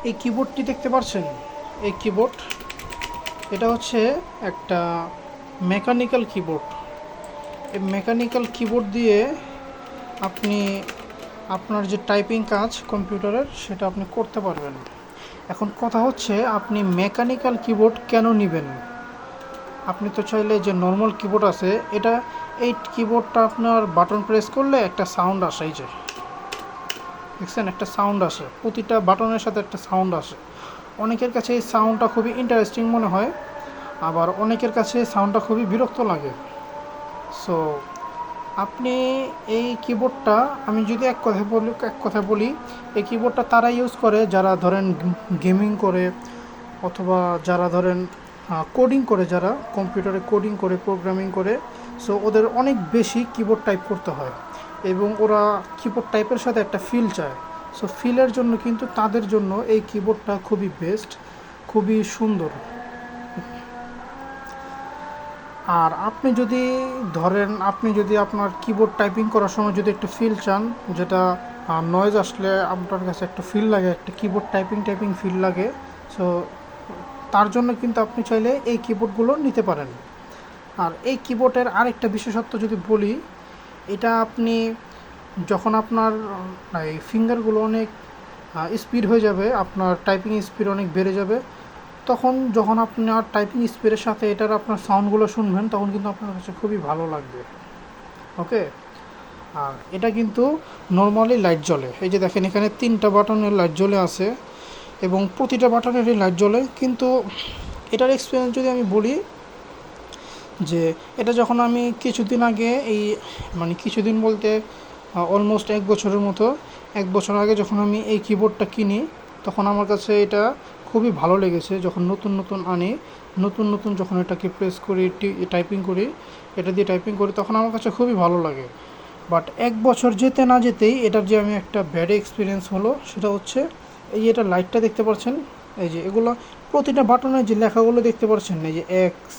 এই কিবোর্ডটি দেখতে পাচ্ছেন, এই কিবোর্ড, এটা হচ্ছে একটা মেকানিক্যাল কিবোর্ড। এই মেকানিক্যাল কিবোর্ড দিয়ে আপনি আপনার যে টাইপিং কাজ কম্পিউটারের সেটা আপনি করতে পারবেন। এখন কথা হচ্ছে আপনি মেকানিক্যাল কিবোর্ড কেন নেবেন? আপনি তো চাইলে যে নর্মাল কিবোর্ড আছে, এই কিবোর্ডটা আপনার বাটন প্রেস করলে একটা সাউন্ড আসে, এই যে দেখছেন একটা সাউন্ড আসে, প্রতিটা বাটনের সাথে একটা সাউন্ড আসে। অনেকের কাছে এই সাউন্ডটা খুবই ইন্টারেস্টিং মনে হয়, আবার অনেকের কাছে সাউন্ডটা খুবই বিরক্ত লাগে। সো আপনি এই কিবোর্ডটা, আমি যদি এক কথায় বলি, এই কিবোর্ডটা তারা ইউজ করে যারা ধরেন গেমিং করে, অথবা যারা ধরেন কোডিং করে, যারা কম্পিউটারে কোডিং করে, প্রোগ্রামিং করে। সো ওদের অনেক বেশি কিবোর্ড টাইপ করতে হয় এবং ওরা কিবোর্ড টাইপের সাথে একটা ফিল চায়। সো ফিলের জন্য কিন্তু তাদের জন্য এই কিবোর্ডটা খুবই বেস্ট, খুবই সুন্দর। আর আপনি যদি ধরেন, আপনি যদি আপনার কিবোর্ড টাইপিং করার সময় যদি একটু ফিল চান, যেটা নয়েজ আসলে আপনার কাছে একটা ফিল লাগে, একটা কিবোর্ড টাইপিং ফিল লাগে, সো তার জন্য কিন্তু আপনি চাইলে এই কিবোর্ডগুলো নিতে পারেন। আর এই কিবোর্ডের আরেকটা বিশেষত্ব যদি বলি, এটা আপনি যখন আপনার এই ফিঙ্গারগুলো অনেক স্পিড হয়ে যাবে, আপনার টাইপিং স্পিড অনেক বেড়ে যাবে, তখন যখন আপনার টাইপিং স্পিডের সাথে এটার আপনার সাউন্ডগুলো শুনবেন, তখন কিন্তু আপনার কাছে খুবই ভালো লাগবে। ওকে। আর এটা কিন্তু নর্মালি লাইট জ্বলে, এই যে দেখেন এখানে 3টা বাটনের লাইট জ্বলে আছে এবং প্রতিটা বাটনেরই লাইট জ্বলে। কিন্তু এটার এক্সপিরিয়েন্স যদি আমি বলি, যে এটা যখন আমি কিছুদিন আগে মানে কিছুদিন বলতে অলমোস্ট 1 বছরের মতো, 1 বছর আগে যখন আমি এই কিবোর্ডটা কিনি, তখন আমার কাছে এটা খুবই ভালো লেগেছে। যখন নতুন আনি, নতুন যখন এটাকে প্রেস করি, টাইপিং করি, এটা দিয়ে টাইপিং করি, তখন আমার কাছে খুবই ভালো লাগে। বাট 1 বছর যেতে না যেতেই এটার যে আমি একটা ব্যাড এক্সপিরিয়েন্স হলো, সেটা হচ্ছে এই যে এটা লাইটটা দেখতে পাচ্ছেন, এই যে এগুলো প্রতিটা বাটনের যে লেখাগুলো দেখতে পাচ্ছেন, এই যে এক্স,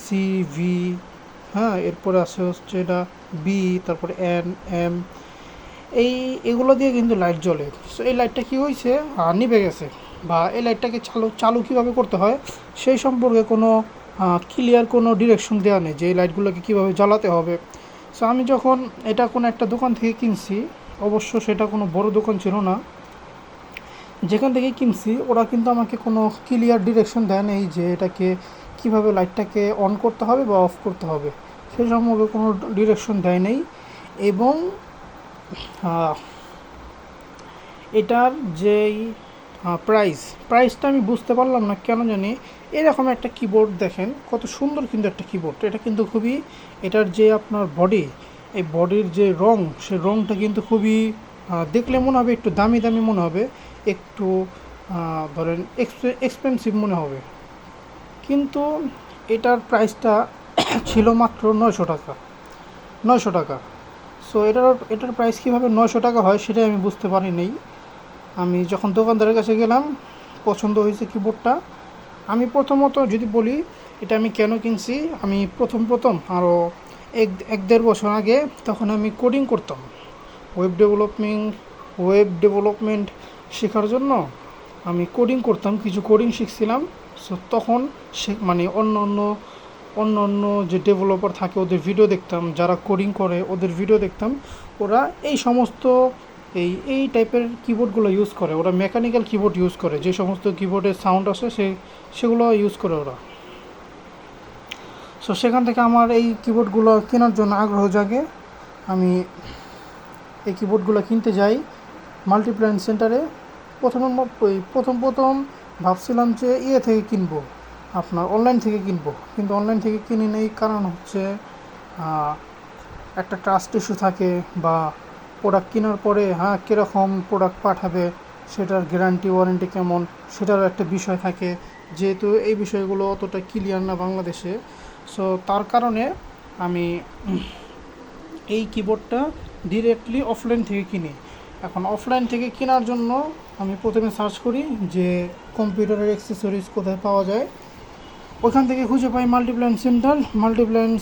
সি, ভি, হ্যাঁ, এরপরে আছে হচ্ছে এটা বি, তারপরে এন, এম, এগুলো দিয়ে কিন্তু লাইট জ্বলে। সো এই লাইটটা কী হয়েছে, নিভে গেছে, বা এই লাইটটাকে চালু কীভাবে করতে হয় সেই সম্পর্কে কোনো ক্লিয়ার কোনো ডিরেকশন দেওয়া নেই, যে এই লাইটগুলোকে কীভাবে জ্বালাতে হবে। সো আমি যখন এটা কোনো একটা দোকান থেকে কিনছি, অবশ্য সেটা কোনো বড় দোকান ছিল না, যেখান থেকে কিনছি ওরা কিন্তু আমাকে কোনো ক্লিয়ার ডিরেকশন দেয় নেই যে এটাকে কীভাবে লাইটটাকে অন করতে হবে বা অফ করতে হবে, সেই সম্পর্কে কোনো ডিরেকশন দেয় নেই। এবং এটার যেই প্রাইসটা আমি বুঝতে পারলাম না কেন জানি। এরকম একটা কিবোর্ড দেখেন, কত সুন্দর কিন্তু একটা কিবোর্ড, এটা কিন্তু খুবই, এটার যে আপনার বডি, এই বডির যে রং, সেই রংটা কিন্তু খুবই দেখলে মনে হবে একটু দামি মনে হবে, একটু ধরেন এক্সপেন্সিভ মনে হবে। কিন্তু এটার প্রাইসটা ছিল মাত্র 900 টাকা, 900 টাকা। সো এটার প্রাইস কীভাবে 900 টাকা হয় সেটাই আমি বুঝতে পারিনি। আমি যখন দোকানদারের কাছে গেলাম, পছন্দ হয়েছে কিবোর্ডটা। আমি প্রথমত যদি বলি এটা আমি কেন কিনছি, আমি প্রথম আরও 1-1.5 বছর আগে, তখন আমি কোডিং করতাম, ওয়েব ডেভেলপমেন্ট শেখার জন্য আমি কোডিং করতাম, কিছু কোডিং শিখছিলাম। সো তখন মানে অন্য যে ডেভেলপার থাকে ওদের ভিডিও দেখতাম, যারা কোডিং করে ওদের ভিডিও দেখতাম। ওরা এই সমস্ত এই টাইপের কিবোর্ডগুলো ইউজ করে, ওরা মেকানিক্যাল কিবোর্ড ইউজ করে, যে সমস্ত কিবোর্ডের সাউন্ড আসে সেগুলো ইউজ করে ওরা। সো সেখান থেকে আমার এই কিবোর্ডগুলো কেনার জন্য আগ্রহ জাগে। আমি এই কিবোর্ডগুলো কিনতে যাই মাল্টিপ্ল্যান সেন্টারে। প্রথম ভাবছিলাম যে থেকে কিনবো, আপনার অনলাইন থেকে কিনবো, কিন্তু অনলাইন থেকে কিনি নেই। কারণ হচ্ছে একটা ট্রাস্ট ইস্যু থাকে, বা প্রোডাক্ট কেনার পরে কীরকম প্রোডাক্ট পাঠাবে, সেটার গ্যারান্টি ওয়ারেন্টি কেমন, সেটারও একটা বিষয় থাকে, যেহেতু এই বিষয়গুলো অতটা ক্লিয়ার না বাংলাদেশে। সো তার কারণে আমি এই কিবোর্ডটা ডিরেক্টলি অফলাইন থেকে কিনি। এখন অফলাইন থেকে কেনার জন্য আমি প্রথমে সার্চ করি যে কম্পিউটারের অ্যাক্সেসরিজ কোথায় পাওয়া যায়। ওখান থেকে খুঁজে পাই মাল্টিপ্ল্যান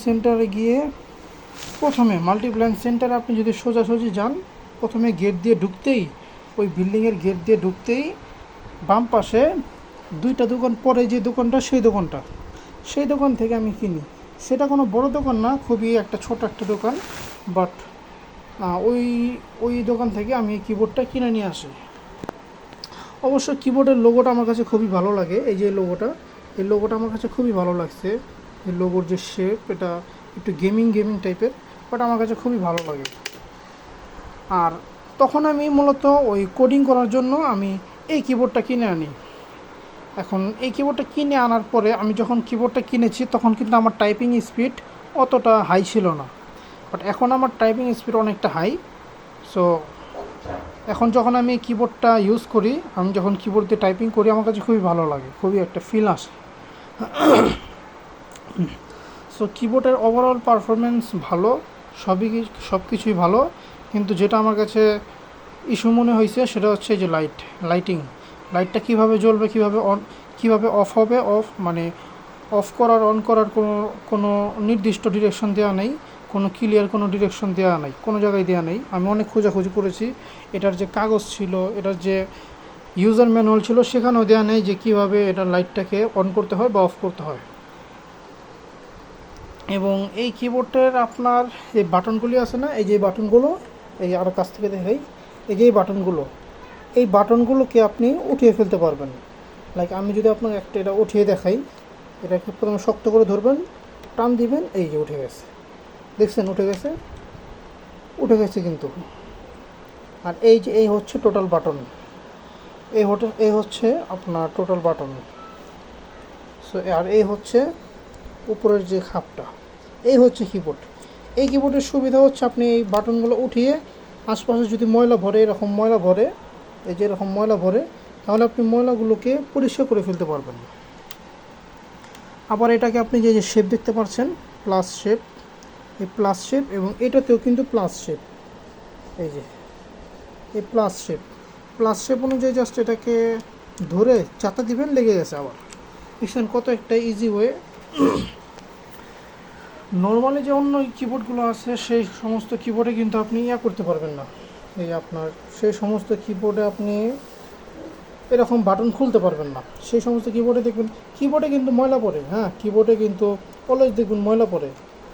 সেন্টারে গিয়ে, প্রথমে মাল্টিপ্ল্যান সেন্টারে আপনি যদি সোজাসুজি যান, প্রথমে গেট দিয়ে ঢুকতেই, ওই বিল্ডিংয়ের গেট দিয়ে ঢুকতেই বাম পাশে দুইটা দোকান পরে যে দোকানটা সেই দোকান থেকে আমি কিনি। সেটা কোনো বড় দোকান না, খুবই একটা ছোট একটা দোকান, বাট ওই ওই দোকান থেকে আমি এই কিবোর্ডটা কিনে নিয়ে আসি। অবশ্য কিবোর্ডের লোগোটা আমার কাছে খুবই ভালো লাগে। এই যে এই লোগোটা আমার কাছে খুবই ভালো লাগছে। এই লোগোর যে শেপ, এটা একটু গেমিং টাইপের, বাট আমার কাছে খুবই ভালো লাগে। আর তখন আমি মূলত ওই কোডিং করার জন্য আমি এই কিবোর্ডটা কিনে আনি। এখন এই কিবোর্ডটা কিনে আনার পরে আমি যখন কিবোর্ডটা কিনেছি তখন কিন্তু আমার টাইপিং স্পিড অতটা হাই ছিল না, বাট এখন আমার টাইপিং স্পিড অনেকটা হাই। সো এখন যখন আমি কিবোর্ডটা ইউজ করি, আমি যখন কিবোর্ড দিয়ে টাইপিং করি, আমার কাছে খুবই ভালো লাগে, খুবই একটা ফিল আসে। সো কিবোর্ডের ওভারঅল পারফরমেন্স ভালো, সব কিছুই ভালো, কিন্তু যেটা আমার কাছে ইস্যু মনে হয়েছে সেটা হচ্ছে যে লাইটটা কীভাবে জ্বলবে, কীভাবে অফ হবে, মানে অফ করার অন করার কোনো নির্দিষ্ট ডিরেকশন দেওয়া নেই, কোনো ক্লিয়ার কোনো ডিরেকশন দেওয়া নেই, কোনো জায়গায় দেওয়া নেই। আমি অনেক খোঁজাখুঁজি করেছি, এটার যে কাগজ ছিল, এটার যে ইউজার ম্যানুয়াল ছিল, সেখানেও দেওয়া নেই যে কীভাবে এটা লাইটটাকে অন করতে হয় বা অফ করতে হয়। এবং এই কিবোর্ডের আপনার এই বাটনগুলি আছে না, এই যে বাটনগুলো, এই আরও কাছ থেকে দেখাই, এই যে এই বাটনগুলোকে আপনি উঠিয়ে ফেলতে পারবেন। লাইক আমি যদি আপনাকে একটা এটা উঠিয়ে দেখাই, এটাকে প্রথমে শক্ত করে ধরবেন, টান দিবেন, এই যে উঠে গেছে, দেখছেন উঠে গেছে কিন্তু। আর এই হচ্ছে টোটাল বাটন, এই হচ্ছে আপনার টোটাল বাটন। সো আর এই হচ্ছে উপরের যে খাপটা, এই হচ্ছে কিবোর্ড। এই কিবোর্ডের সুবিধা হচ্ছে আপনি এই বাটনগুলো উঠিয়ে আশপাশে যদি ময়লা ভরে, এই যে এরকম ময়লা ভরে, তাহলে আপনি ময়লাগুলোকে পরিষ্কার করে ফেলতে পারবেন। আবার এটাকে আপনি যে শেপ দেখতে পাচ্ছেন, প্লাস শেপ, এই প্লাস শেপ, এবং এটাতেও কিন্তু প্লাস শেপ, এই যে এই প্লাস শেপ অনুযায়ী জাস্ট এটাকে ধরে চাতা দিবেন, লেগে গেছে। আবার দেখছেন কত একটা ইজি ওয়ে। নর্মালি যে অন্য কিবোর্ডগুলো আছে সেই সমস্ত কিবোর্ডে কিন্তু আপনি করতে পারবেন না। এই আপনার সেই সমস্ত কিবোর্ডে আপনি এরকম বাটন খুলতে পারবেন না। সেই সমস্ত কিবোর্ডে দেখবেন কিবোর্ডে কিন্তু ময়লা পড়ে, হ্যাঁ, কিবোর্ডে কিন্তু অলওয়েজ দেখবেন ময়লা পড়ে।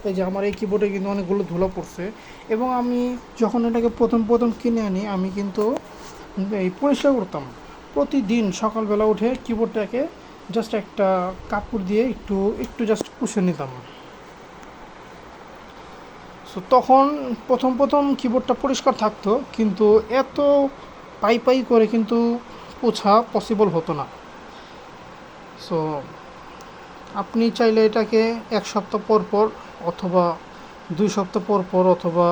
এই যে আমার এই কিবোর্ডে কিন্তু অনেকগুলো ধুলো পড়ছে, এবং আমি যখন এটাকে প্রথম কিনে আনি, আমি কিন্তু এই পরিষ্কার করতাম প্রতিদিন সকালবেলা উঠে কিবোর্ডটাকে জাস্ট একটা কাপড় দিয়ে একটু জাস্ট পুষে নিতাম। সো তখন প্রথম কিবোর্ডটা পরিষ্কার থাকতো, কিন্তু এত পাই করে কিন্তু পোছা পসিবল হতো না। সো আপনি চাইলে এটাকে 1 সপ্তাহ পর অথবা 2 সপ্তাহ পর অথবা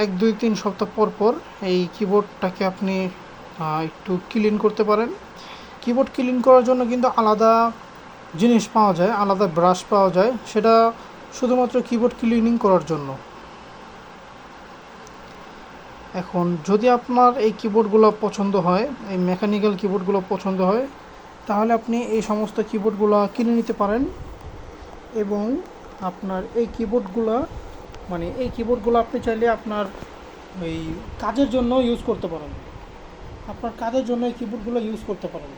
1-2-3 সপ্তাহ পর এই কিবোর্ডটাকে আপনি একটু ক্লিন করতে পারেন। কিবোর্ড ক্লিন করার জন্য কিন্তু আলাদা জিনিস পাওয়া যায়, আলাদা ব্রাশ পাওয়া যায়, সেটা শুধুমাত্র কিবোর্ড ক্লিনিং করার জন্য। এখন যদি আপনার এই কিবোর্ডগুলো পছন্দ হয়, এই মেকানিক্যাল কিবোর্ডগুলো পছন্দ হয়, তাহলে আপনি এই সমস্ত কিবোর্ডগুলো কিনে নিতে পারেন। এবং আপনার এই কিবোর্ডগুলো আপনি চাইলে আপনার এই কাজের জন্য ইউজ করতে পারেন। আপনার কাজের জন্য এই কিবোর্ডগুলো ইউজ করতে পারেন।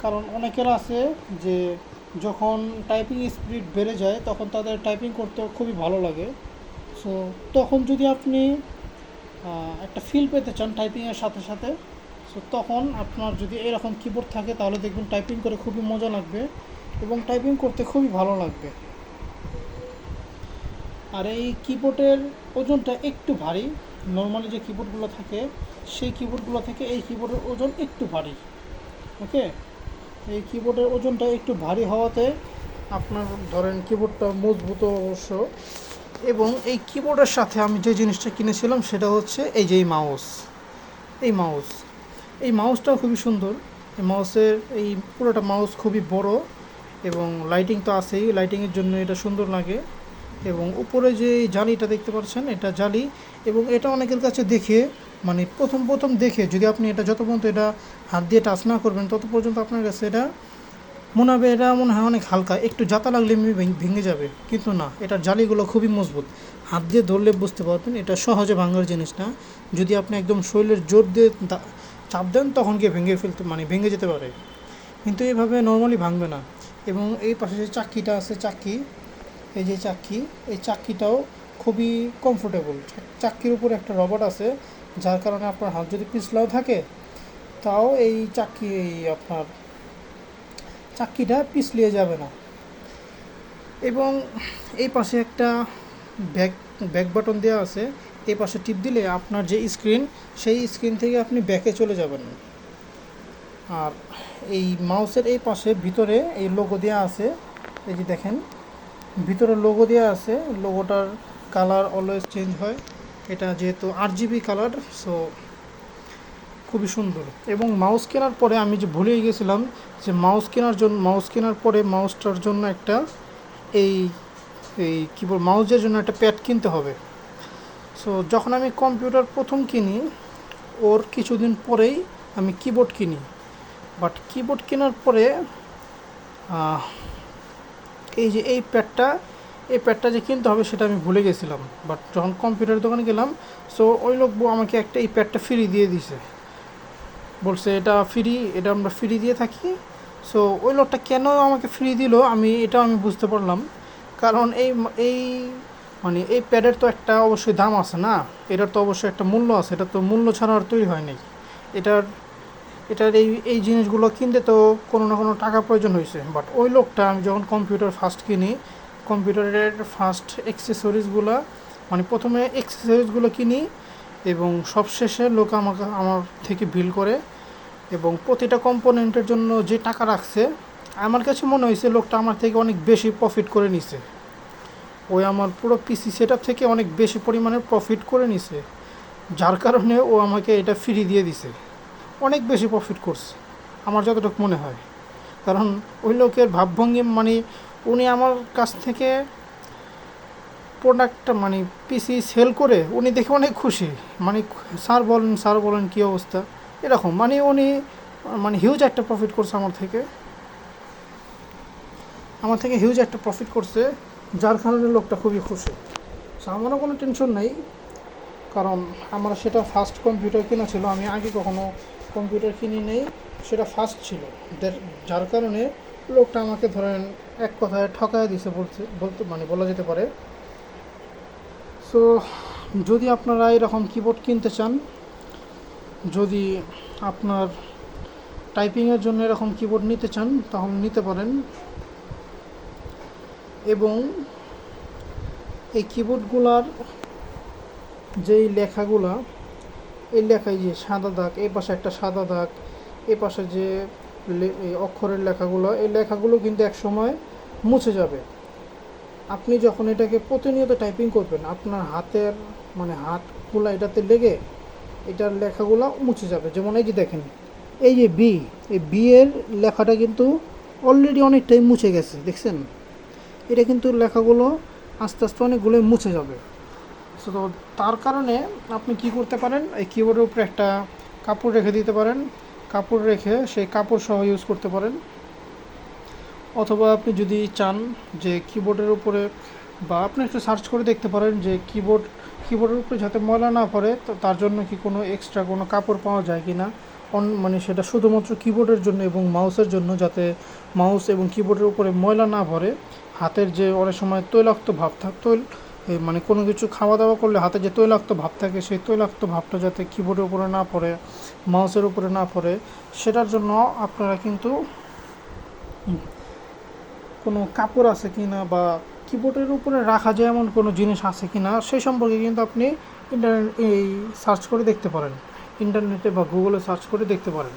কারণ অনেকের আছে যে যখন টাইপিং স্পিড বেড়ে যায় তখন তাদের টাইপিং করতে খুবই ভালো লাগে। সো তখন যদি আপনি একটা ফিল পেতে চান টাইপিংয়ের সাথে, সো তখন আপনার যদি এরকম কিবোর্ড থাকে তাহলে দেখবেন টাইপিং করে খুবই মজা লাগবে এবং টাইপিং করতে খুবই ভালো লাগবে। আর এই কিবোর্ডের ওজনটা একটু ভারী, নর্মালি যে কিবোর্ডগুলো থাকে সেই কিবোর্ডগুলো থেকে এই কিবোর্ডের ওজন একটু ভারী। ওকে, এই কিবোর্ডের ওজনটা একটু ভারী হওয়াতে আপনার ধরেন কিবোর্ডটা মজবুত অবশ্য। এবং এই কিবোর্ডের সাথে আমি যে জিনিসটা কিনেছিলাম সেটা হচ্ছে এই যে এই মাউসটাও খুবই সুন্দর। এই মাউসের এই পুরোটা মাউস খুবই বড়, এবং লাইটিং তো আছেই, লাইটিংয়ের জন্য এটা সুন্দর লাগে। এবং উপরে যে জালিটা দেখতে পাচ্ছেন, এটা জালি, এবং এটা অনেকের কাছে দেখে মানে প্রথম দেখে যদি আপনি এটা যত পর্যন্ত এটা হাত দিয়ে টাচ না করবেন তত পর্যন্ত আপনার কাছে এটা মনে হবে এটা মনে হয় অনেক হালকা, একটু জাতা লাগলে ভেঙে যাবে, কিন্তু না, এটার জালিগুলো খুবই মজবুত। হাত দিয়ে ধরলে বুঝতে পারবেন এটা সহজে ভাঙার জিনিস না। যদি আপনি একদম শরীরের জোর দিয়ে চাপ দেন তখন গিয়ে ভেঙে যেতে পারে, কিন্তু এইভাবে নর্মালি ভাঙবে না। এবং এই পাশে যে চাক্কিটা আছে, এই যে এই চাক্কিটাও খুবই কমফোর্টেবল। চাক্কির উপরে একটা রবার্ট আছে, যার কারণে আপনার হাত যদি পিছলাও থাকে তাও আপনার চাক্কিটা পিছলিয়ে যাবে না। এবং এই পাশে একটা ব্যাক বাটন দেওয়া আছে, এই পাশে টিপ দিলে আপনার যে স্ক্রিন, সেই স্ক্রিন থেকে আপনি ব্যাকে চলে যাবেন। আর এই মাউসের এই পাশে ভিতরে এই লোগো দেওয়া আছে, এই যে দেখেন ভিতরে লোগো দেওয়া আছে। লোগোটার কালার অলওয়েজ চেঞ্জ হয়, এটা যেহেতু RGB কালার, সো খুবই সুন্দর। এবং মাউস কেনার পরে আমি যে ভুলেই গেছিলাম যে মাউস কেনার পরে মাউসটার জন্য একটা এই এই কিবোর্ড মাউসের জন্য একটা প্যাড কিনতে হবে। সো যখন আমি কম্পিউটার প্রথম কিনি, ওর কিছুদিন পরেই আমি কিবোর্ড কিনি। বাট কিবোর্ড কেনার পরে এই যে এই প্যাডটা যে কিনতে হবে সেটা আমি ভুলে গেছিলাম। বাট যখন কম্পিউটার দোকানে গেলাম, সো ওই লোক আমাকে এই প্যাডটা ফ্রি দিয়ে দিছে, বলছে এটা আমরা ফ্রি দিয়ে থাকি। সো ওই লোকটা কেন আমাকে ফ্রি দিল আমি বুঝতে পারলাম। কারণ এই এই প্যাডের তো একটা অবশ্যই দাম আছে না, এটার তো অবশ্যই একটা মূল্য আছে, এটা তো মূল্য ছাড়া আর তৈরি হয় নাই। এটার এই জিনিসগুলো কিনতে তো কোনো না কোনো টাকা প্রয়োজন হয়েছে। বাট ওই লোকটা, আমি যখন কম্পিউটার ফার্স্ট কিনি, কম্পিউটারের ফার্স্ট অ্যাক্সেসরিজগুলো প্রথমে অ্যাক্সেসরিজগুলো কিনি এবং সবশেষে লোক আমার থেকে বিল করে এবং প্রতিটা কম্পোনেন্টের জন্য যে টাকা রাখছে, আমার কাছে মনে হয়েছে লোকটা আমার থেকে অনেক বেশি প্রফিট করে নিছে। ওই আমার পুরো পিসি সেটআপ থেকে অনেক বেশি পরিমাণে প্রফিট করে নিছে, যার কারণে ও আমাকে এটা ফ্রি দিয়ে দিছে। অনেক বেশি প্রফিট করছে আমার যতটুকু মনে হয়। কারণ ওই লোকের ভাবভঙ্গি উনি আমার কাছ থেকে প্রোডাক্ট পিসি সেল করে উনি দেখে অনেক খুশি। স্যার বলেন কী অবস্থা, এরকম উনি হিউজ একটা প্রফিট করছে আমার থেকে হিউজ একটা প্রফিট করছে, যার কারণে লোকটা খুবই খুশি। সো আমারও কোনো টেনশন নেই, কারণ আমার সেটা ফার্স্ট কম্পিউটার কেনা ছিল, আমি আগে কখনো কম্পিউটার কিনি নেই, সেটা ফার্স্ট ছিল, যার কারণে লোকটা আমাকে ধরেন এক কথায় ঠকায় দিছে বলতে বলা যেতে পারে। সো যদি আপনারা এরকম কিবোর্ড কিনতে চান, যদি আপনার টাইপিংয়ের জন্য এরকম কিবোর্ড নিতে চান তাহলে নিতে পারেন। এবং এই কিবোর্ডগুলার যেই লেখাগুলা, এই লেখায় যে সাদা দাগ, এই পাশে একটা সাদা দাগ, এই পাশে যে এই অক্ষরের লেখাগুলো, এই লেখাগুলো কিন্তু এক সময় মুছে যাবে। আপনি যখন এটাকে প্রতিনিয়ত টাইপিং করবেন, আপনার হাতের হাতগুলো এটাতে লেগে এটার লেখাগুলো মুছে যাবে। যেমন এই যে দেখেন, এই যে এই বি এর লেখাটা কিন্তু অলরেডি অনেকটাই মুছে গেছে, দেখছেন? এটা কিন্তু লেখাগুলো আস্তে আস্তে অনেকগুলো মুছে যাবে। সো তার কারণে আপনি কি করতে পারেন, এই কিবোর্ডের উপরে একটা কাপড় রেখে দিতে পারেন, কাপড় রেখে সেই কাপড় সহ ইউজ করতে পারেন। অথবা আপনি যদি চান যে কিবোর্ডের উপরে, বা আপনি একটু সার্চ করে দেখতে পারেন যে কিবোর্ডের উপরে যাতে ময়লা না পড়ে, তো তার জন্য কি কোনো এক্সট্রা কোনো কাপড় পাওয়া যায় কি না, সেটা শুধুমাত্র কিবোর্ডের জন্য এবং মাউসের জন্য, যাতে মাউস এবং কিবোর্ডের উপরে ময়লা না পড়ে। হাতের যে অনেক সময় তৈলাক্ত ভাব কোনো কিছু খাওয়া দাওয়া করলে হাতে যে তৈলাক্ত ভাব থাকে, সেই তৈলাক্ত ভাবটা যাতে কিবোর্ডের উপরে না পড়ে, মাউসের উপরে না পড়ে, সেটার জন্য আপনারা কিন্তু কোনো কাপড় আছে কি না, বা কিবোর্ডের উপরে রাখা যায় এমন কোনো জিনিস আছে কি না, সেই সম্পর্কে কিন্তু আপনি সার্চ করে দেখতে পারেন, ইন্টারনেটে বা গুগলে সার্চ করে দেখতে পারেন।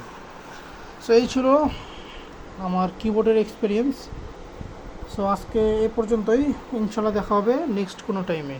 সো এই ছিল আমার কিবোর্ডের এক্সপিরিয়েন্স। সো আজকে এ পর্যন্তই, ইনশাল্লাহ দেখা হবে নেক্সট কোনো টাইমে।